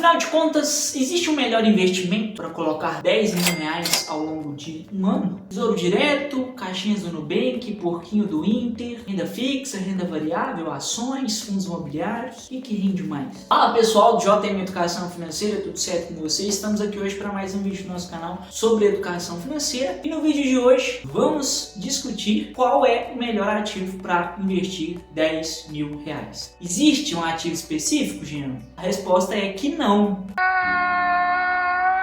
Afinal de contas, existe um melhor investimento para colocar 10 mil reais ao longo de um ano? Tesouro direto, caixinhas do Nubank, porquinho do Inter, renda fixa, renda variável, ações, fundos imobiliários e que rende mais? Fala pessoal do JM Educação Financeira, tudo certo com vocês? Estamos aqui hoje para mais um vídeo do nosso canal sobre educação financeira e no vídeo de hoje vamos discutir qual é o melhor ativo para investir 10 mil reais. Existe um ativo específico, Jean? A resposta é que não.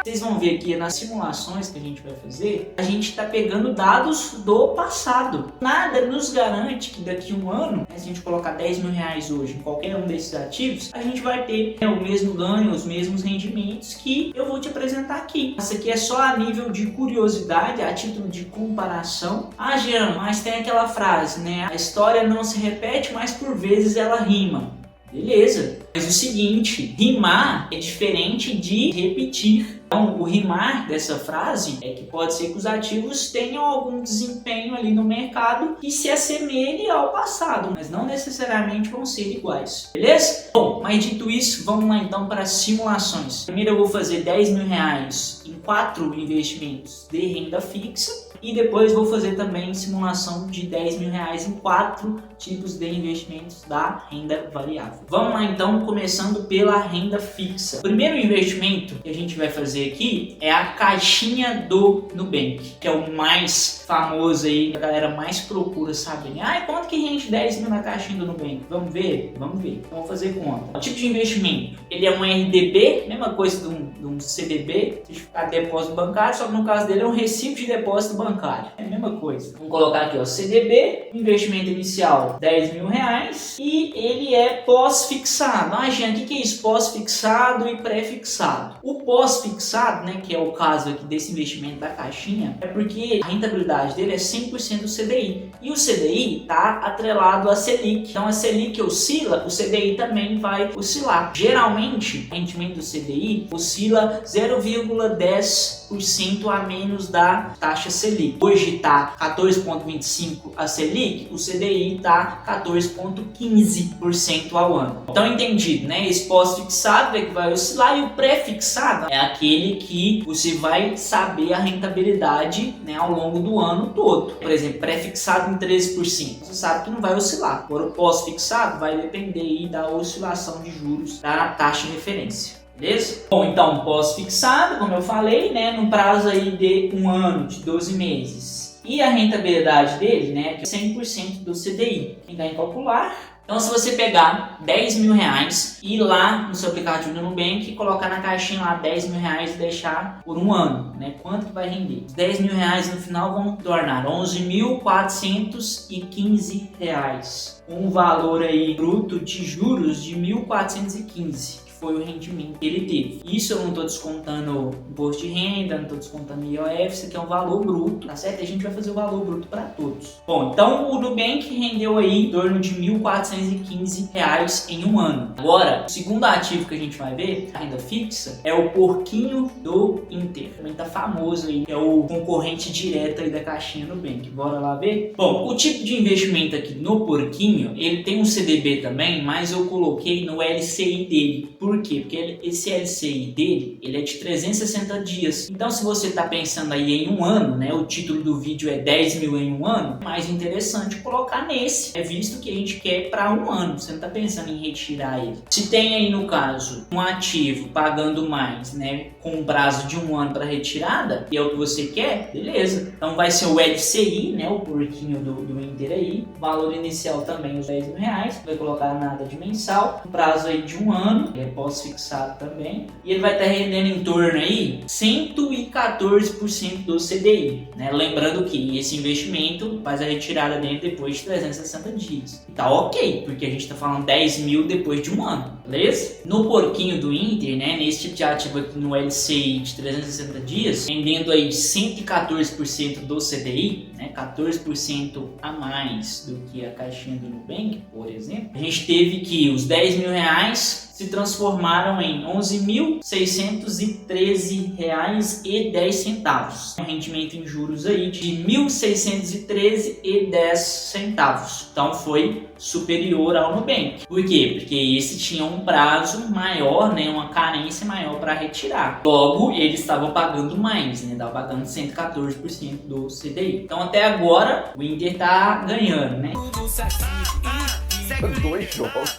Vocês vão ver aqui nas simulações que a gente vai fazer, a gente está pegando dados do passado. Nada nos garante que daqui a um ano, se a gente colocar 10 mil reais hoje em qualquer um desses ativos, a gente vai ter o mesmo ganho, os mesmos rendimentos que eu vou te apresentar aqui. Isso aqui é só a nível de curiosidade, a título de comparação. Ah, Jean, mas tem aquela frase, né? A história não se repete, mas por vezes ela rima. Beleza, mas o seguinte, rimar é diferente de repetir. Então, o rimar dessa frase é que pode ser que os ativos tenham algum desempenho ali no mercado que se assemelhe ao passado, mas não necessariamente vão ser iguais, beleza? Bom, mas dito isso, vamos lá então para as simulações. Primeiro eu vou fazer 10 mil reais em 4 investimentos de renda fixa e depois vou fazer também simulação de 10 mil reais em 4 tipos de investimentos da renda variável. Vamos lá então, começando pela renda fixa. O primeiro investimento que a gente vai fazer aqui é a caixinha do Nubank, que é o mais famoso aí, a galera mais procura saber. Quanto que rende 10 mil na caixinha do Nubank? Vamos ver? Vamos ver. Então, vamos fazer conta. O tipo de investimento, ele é um RDB, mesma coisa de um CDB, certificado de depósito bancário, só que no caso dele é um recibo de depósito bancário. É a mesma coisa. Vamos colocar aqui, ó, CDB, investimento inicial 10 mil reais e ele é pós-fixado. Jean, o que é isso? Pós-fixado e pré-fixado. O pós-fixado, né, que é o caso aqui desse investimento da caixinha, é porque a rentabilidade dele é 100% do CDI. E o CDI está atrelado à Selic. Então a Selic oscila, o CDI também vai oscilar. Geralmente, o rendimento do CDI oscila 0,10% a menos da taxa Selic. Hoje está 14,25% a Selic, o CDI está 14,15% ao ano. Então entendido, né? Esse pós-fixado é que vai oscilar e o pré-fixado é aquele que você vai saber a rentabilidade, né, ao longo do ano todo. Por exemplo, pré-fixado em 13%. Você sabe que não vai oscilar. Agora o pós-fixado vai depender aí da oscilação de juros da taxa de referência. Beleza? Bom, então pós-fixado, como eu falei, né, no prazo aí de um ano, de 12 meses. E a rentabilidade dele, né, que é 100% do CDI. Quem dá em calcular? Então, se você pegar 10 mil reais e ir lá no seu aplicativo do Nubank e colocar na caixinha lá 10 mil reais e deixar por um ano, né? Quanto que vai render? Os 10 mil reais no final vão tornar 11.415 reais. Um valor aí bruto de juros de 1.415. Foi o rendimento que ele teve. Isso eu não estou descontando imposto de renda, não estou descontando IOF, isso aqui é um valor bruto, tá certo? A gente vai fazer o valor bruto para todos. Bom, então o Nubank rendeu aí em torno de 1.415 reais em um ano. Agora, o segundo ativo que a gente vai ver, a renda fixa, é o porquinho do Inter. Também tá famoso aí, é o concorrente direto aí da caixinha Nubank. Bora lá ver? Bom, o tipo de investimento aqui no porquinho, ele tem um CDB também, mas eu coloquei no LCI dele. Por quê? Porque esse LCI dele, ele é de 360 dias. Então, se você está pensando aí em um ano, né? O título do vídeo é 10 mil em um ano, é mais interessante colocar nesse. É visto que a gente quer para um ano. Você não está pensando em retirar ele. Se tem aí, no caso, um ativo pagando mais, né? Com um prazo de um ano para retirada, e é o que você quer, beleza. Então, vai ser o LCI, né? O porquinho do Inter aí. Valor inicial também, os 10 mil reais. Não vai colocar nada de mensal. Um prazo aí de um ano. Pós-fixado também, e ele vai estar rendendo em torno aí 114% do CDI, né? Lembrando que esse investimento faz a retirada dele depois de 360 dias. E tá ok, porque a gente tá falando 10 mil depois de um ano, beleza? No porquinho do Inter, né, nesse tipo de ativo aqui no LCI de 360 dias, rendendo aí 114% do CDI, né, 14% a mais do que a caixinha do Nubank, por exemplo, a gente teve que os 10 mil reais se transformaram em R$ 11.613,10. Um rendimento em juros aí de R$ 1.613,10. Então foi superior ao Nubank. Por quê? Porque esse tinha um um prazo maior, né, uma carência maior para retirar. Logo, ele estava pagando mais, né, estava pagando 114% do CDI. Então, até agora, o Inter está ganhando, né? 2 jogos.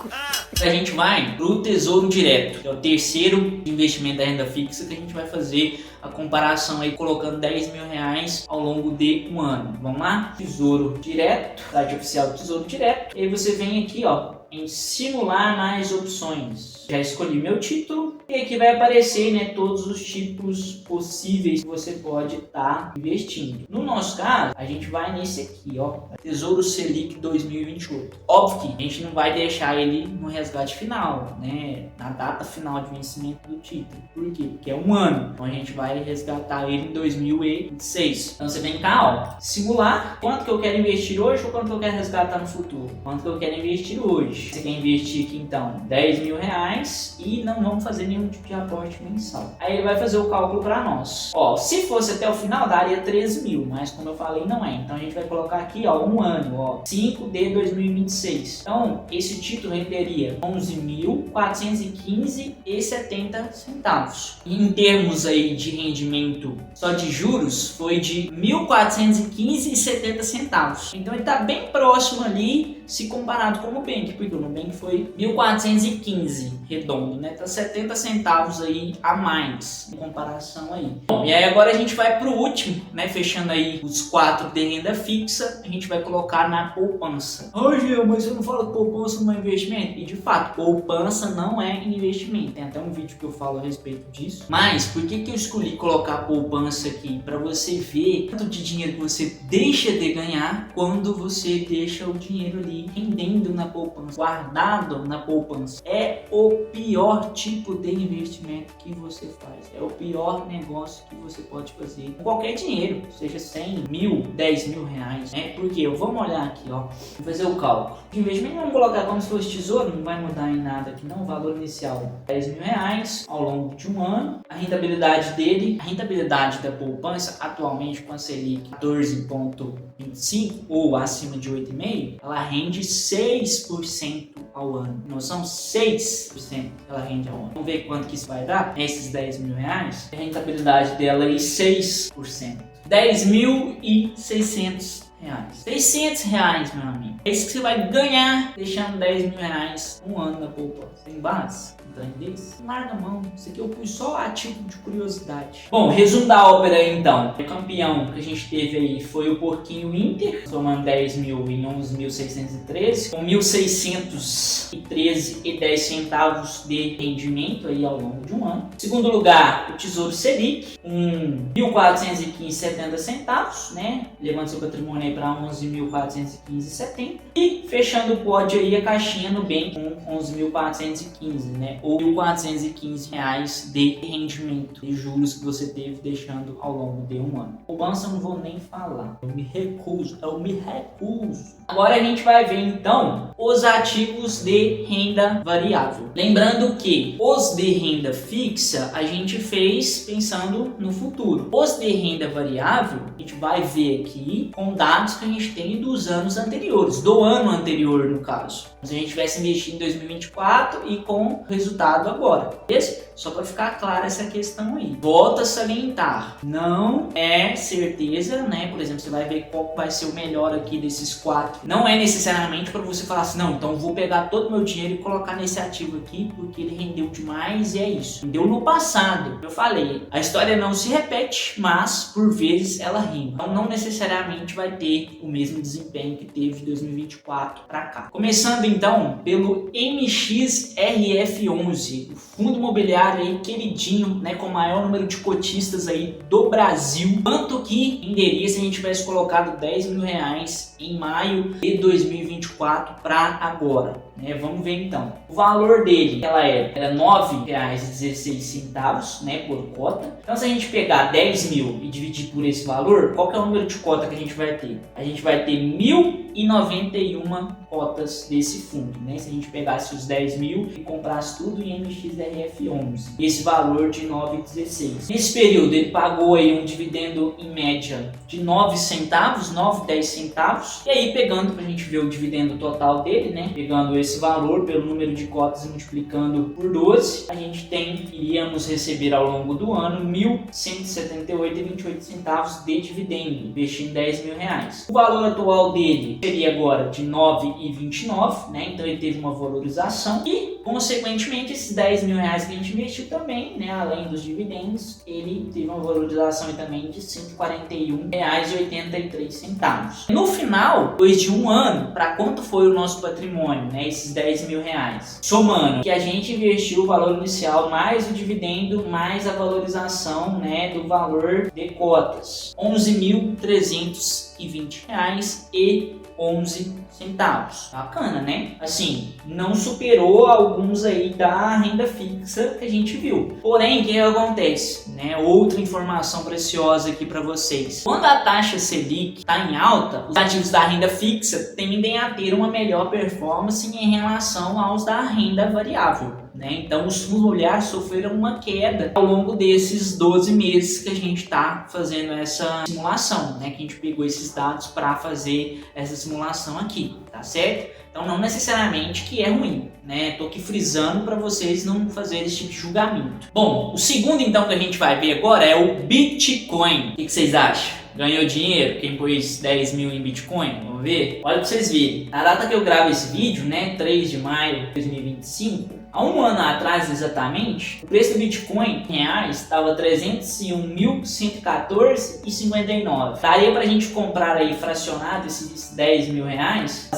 A gente vai pro Tesouro Direto, que é o terceiro investimento da renda fixa que a gente vai fazer a comparação aí, colocando 10 mil reais ao longo de um ano. Vamos lá? Tesouro Direto, site oficial do Tesouro Direto. E aí você vem aqui, ó, em simular mais opções. Já escolhi meu título e aqui vai aparecer, né, todos os tipos possíveis que você pode estar investindo. No nosso caso, a gente vai nesse aqui, ó, Tesouro Selic 2028. Óbvio que a gente não vai deixar ele no resgate final, né, na data final de vencimento do título. Por quê? Porque é um ano. Então a gente vai resgatar ele em 2026. Então você vem cá, ó, simular quanto que eu quero investir hoje ou quanto que eu quero resgatar no futuro. Quanto que eu quero investir hoje. Você quer investir aqui então 10 mil reais e não vamos fazer nenhum tipo de aporte mensal. Aí ele vai fazer o cálculo para nós. Ó, se fosse até o final daria 13 mil, mas como eu falei não é. Então a gente vai colocar aqui, ó, um ano, ó, 5 de 2026. Então esse título renderia 11.415,70 centavos. Em termos aí de rendimento só de juros foi de 1.415,70 centavos. Então ele está bem próximo ali se comparado com o Nubank, porque o Nubank foi 1.415 redondo, né? Tá 70 centavos aí a mais em comparação aí. Bom, e aí agora a gente vai pro último, né? Fechando aí os 4 de renda fixa, a gente vai colocar na poupança. Ô, Gil, mas você não fala que poupança não é investimento? E de fato, poupança não é investimento. Tem até um vídeo que eu falo a respeito disso. Mas por que eu escolhi colocar a poupança aqui? Para você ver quanto de dinheiro que você deixa de ganhar quando você deixa o dinheiro ali rendendo na poupança, guardado na poupança. É o pior tipo de investimento que você faz. É o pior negócio que você pode fazer com qualquer dinheiro, seja 100 mil, 10 mil reais, né? Porque vamos olhar aqui, ó, vamos fazer o cálculo. De investimento vamos colocar como se fosse tesouro, não vai mudar em nada aqui não. O valor inicial 10 mil reais ao longo de um ano. A rentabilidade dele, a rentabilidade da poupança atualmente com a Selic 14,25 ou acima de 8,5, ela rende 6% ao ano. Noção? 6% ela rende ao ano. Vamos ver quanto que isso vai dar? Esses 10 mil reais, a rentabilidade dela é 6%. 10.600 reais. 600 reais, meu amigo. É isso que você vai ganhar deixando 10 mil reais um ano na poupança. Tem base? Desse? Larga a mão. Isso aqui eu pus só a título de curiosidade. Bom, resumo da ópera aí, então. O campeão que a gente teve aí foi o Porquinho Inter, somando 10 mil em 11.613, com 1.613,10 centavos de rendimento aí ao longo de um ano. Segundo lugar, o Tesouro Selic, com 1.415,70 centavos, né? Levando seu patrimônio aí para 11.415,70. E fechando o pódio aí a caixinha Nubank com 11.415, né? Ou R$1.415 de rendimento de juros que você teve deixando ao longo de um ano. Poupança eu não vou nem falar, eu me recuso. Agora a gente vai ver então os ativos de renda variável. Lembrando que os de renda fixa a gente fez pensando no futuro. Os de renda variável a gente vai ver aqui com dados que a gente tem dos anos anteriores, do ano anterior no caso. Se a gente tivesse investido em 2024 e com resultado agora, beleza? Só para ficar clara essa questão aí. Volto a salientar, não é certeza, né? Por exemplo, você vai ver qual vai ser o melhor aqui desses 4. Não é necessariamente para você falar assim, não, então eu vou pegar todo o meu dinheiro e colocar nesse ativo aqui porque ele rendeu demais e é isso. Rendeu no passado, eu falei, a história não se repete, mas por vezes ela rima. Então não necessariamente vai ter o mesmo desempenho que teve de 2024 para cá. Começando então pelo MXRF11, o fundo imobiliário aí queridinho, né, com o maior número de cotistas aí do Brasil. Quanto que renderia se a gente tivesse colocado 10 mil reais em maio de 2024 para agora, né? Vamos ver então. O valor dele, era R$ 9,16, né, por cota. Então se a gente pegar 10 mil e dividir por esse valor, qual que é o número de cota que a gente vai ter? A gente vai ter 1.091 cotas desse fundo, né? Se a gente pegasse os 10 mil e comprasse tudo em MXRF11, esse valor de 9,16. Nesse período ele pagou aí um dividendo em média de 9 centavos, 9, 10 centavos. E aí pegando pra gente ver o dividendo total dele, né? Pegando esse valor pelo número de cotas e multiplicando por 12, a gente iríamos receber ao longo do ano R$ 1.178,28 de dividendo, investindo R$ 10.000. O valor atual dele seria agora de R$ 9,29, né? Então ele teve uma valorização e, consequentemente, esses R$ 10.000 que a gente investiu também, né? Além dos dividendos, ele teve uma valorização também de R$ 141,83. No final, depois de um ano, para quanto foi o nosso patrimônio, né? Esses R$ 10.000, somando que a gente investiu o valor inicial mais o dividendo mais a valorização, né, do valor de cotas, R$ 11.320,11. Bacana, né? Assim, não superou alguns aí da renda fixa que a gente viu. Porém, o que acontece, né? Outra informação preciosa aqui para vocês. Quando a taxa Selic está em alta, os ativos da renda fixa tendem a ter uma melhor performance em relação aos da renda variável. Então os fundos imobiliários sofreram uma queda ao longo desses 12 meses que a gente está fazendo essa simulação, né? Que a gente pegou esses dados para fazer essa simulação aqui, tá certo? Então não necessariamente que é ruim, né? Tô aqui frisando para vocês não fazerem esse tipo de julgamento. Bom, o segundo então que a gente vai ver agora é o Bitcoin. O que vocês acham? Ganhou dinheiro? Quem pôs 10 mil em Bitcoin? Vamos ver? Olha para vocês verem. Na data que eu gravo esse vídeo, né? 3 de maio de 2025, há um ano atrás exatamente, o preço do Bitcoin em reais estava 301.114,59. Daria para a gente comprar aí fracionado esses R$ 10.000,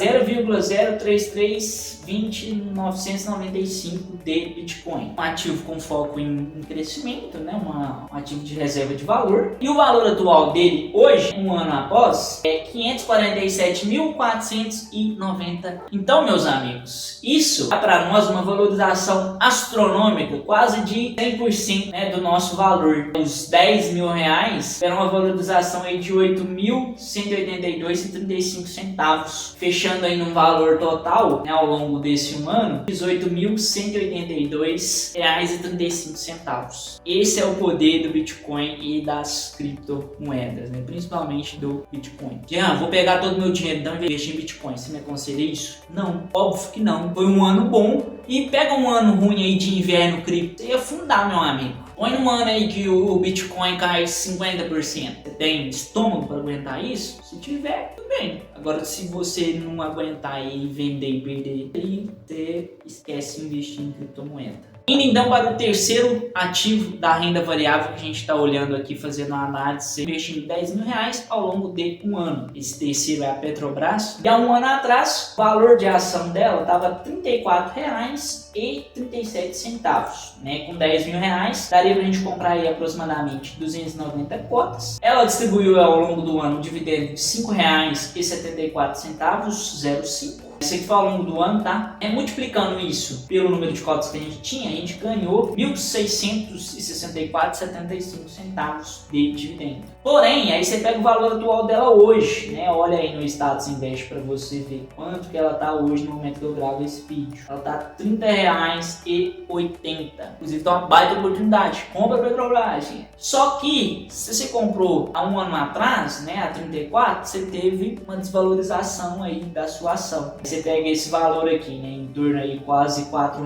0,03320.995 de Bitcoin. Um ativo com foco em crescimento, né? Um ativo de reserva de valor. E o valor atual dele hoje, um ano após, é 547.490. Então, meus amigos, isso dá para nós uma valorização astronômica, quase de 100%, né, do nosso valor. Os R$ 10.000 tiveram uma valorização aí de R$ 8.182,35, fechando aí num valor total, né, ao longo desse um ano, de R$ 8.182,35. Esse é o poder do Bitcoin e das criptomoedas, né, principalmente do Bitcoin. Jean, vou pegar todo o meu dinheiro então e investir em Bitcoin. Você me aconselha isso? Não, óbvio que não. Foi um ano bom. E pega um ano ruim aí de inverno cripto, você ia afundar, meu amigo. Põe num ano aí que o Bitcoin cai 50%. Você tem estômago para aguentar isso? Se tiver, tudo bem. Agora, se você não aguentar aí vender e perder, aí você esquece de investir em criptomoeda. Indo então para o terceiro ativo da renda variável que a gente está olhando aqui, fazendo a análise, investindo R$ 10.000 ao longo de um ano. Esse terceiro é a Petrobras. E há um ano atrás, o valor de ação dela estava R$ 34,37, né? Com R$ 10.000 daria para a gente comprar aí aproximadamente 290 cotas. Ela distribuiu ao longo do ano um dividendo de R$ 5,74, 0,5. Isso aqui foi ao longo do ano, tá? Multiplicando isso pelo número de cotas que a gente tinha, a gente ganhou R$ 1.664,75 de dividendo. Porém, aí você pega o valor atual dela hoje, né? Olha aí no Status Invest para você ver quanto que ela tá hoje no momento que eu gravo esse vídeo. Ela tá R$ 30,80. Inclusive, tá uma baita oportunidade. Compra a Petrobras, gente. Só que, se você comprou há um ano atrás, né? A 34, você teve uma desvalorização aí da sua ação. Você pega esse valor aqui, né? Em torno aí quase R$ 4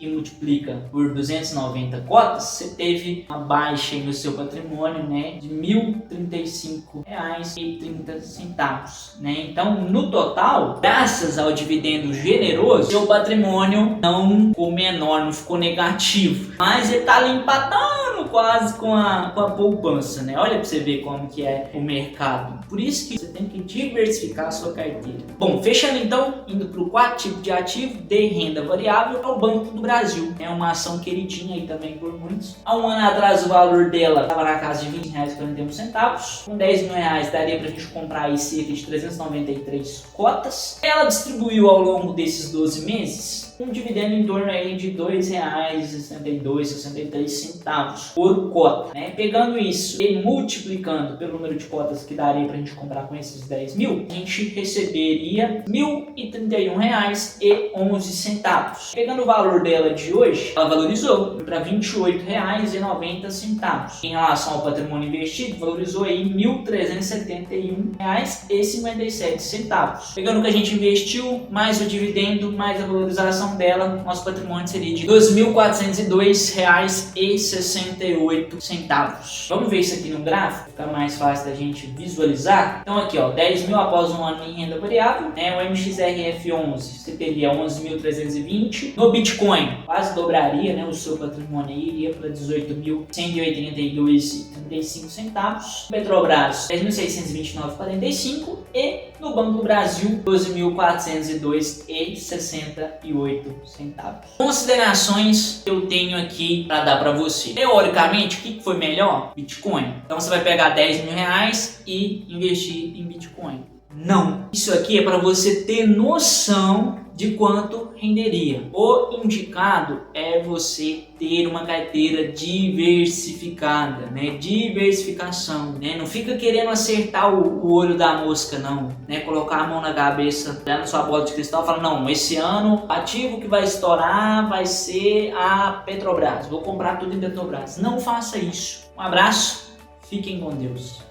e multiplica por 290 cotas, você teve uma baixa no seu patrimônio, né, de R$ 1.035,30, né? Então, no total, graças ao dividendo generoso, seu patrimônio não ficou menor, não ficou negativo, mas ele tá ali empatando quase com a poupança, né? Olha para você ver como que é o mercado. Por isso que você tem que diversificar a sua carteira. Bom, fechando então, indo para o quarto tipo de ativo de renda variável, é o Banco do Brasil. É uma ação queridinha aí também por muitos. Há um ano atrás o valor dela estava na casa de R$ 20,41. Com R$ 10.000 daria para a gente comprar aí cerca de 393 cotas. Ela distribuiu ao longo desses 12 meses um dividendo em torno aí de R$ 2,62, 63 centavos por cota, né? Pegando isso e multiplicando pelo número de cotas que daria para a gente comprar com esses 10 mil, a gente receberia R$ 1.031,11. Pegando o valor dela de hoje, ela valorizou para R$ 28,90. Em relação ao patrimônio investido, valorizou aí R$ 1.371,57. Pegando o que a gente investiu, mais o dividendo, mais a valorização dela, nosso patrimônio seria de R$ 2.402,68. Vamos ver isso aqui no gráfico, fica mais fácil da gente visualizar. Então aqui, ó, 10 mil após um ano em renda variável, né? O MXRF11, você teria 11.320. No Bitcoin, quase dobraria, né? O seu patrimônio aí iria para 18.182,35 centavos. Petrobras, 10.629,45. E no Banco do Brasil, 12.402,68 centavos. Considerações que eu tenho aqui para dar para você. Teoricamente, o que foi melhor? Bitcoin. Então você vai pegar 10 mil reais e investir em Bitcoin. Não. Isso aqui é para você ter noção de quanto renderia. O indicado é você ter uma carteira diversificada, né? Diversificação, né? Não fica querendo acertar o olho da mosca, não, né? Colocar a mão na cabeça, na sua bola de cristal e falar, não, esse ano o ativo que vai estourar vai ser a Petrobras, vou comprar tudo em Petrobras. Não faça isso. Um abraço, fiquem com Deus.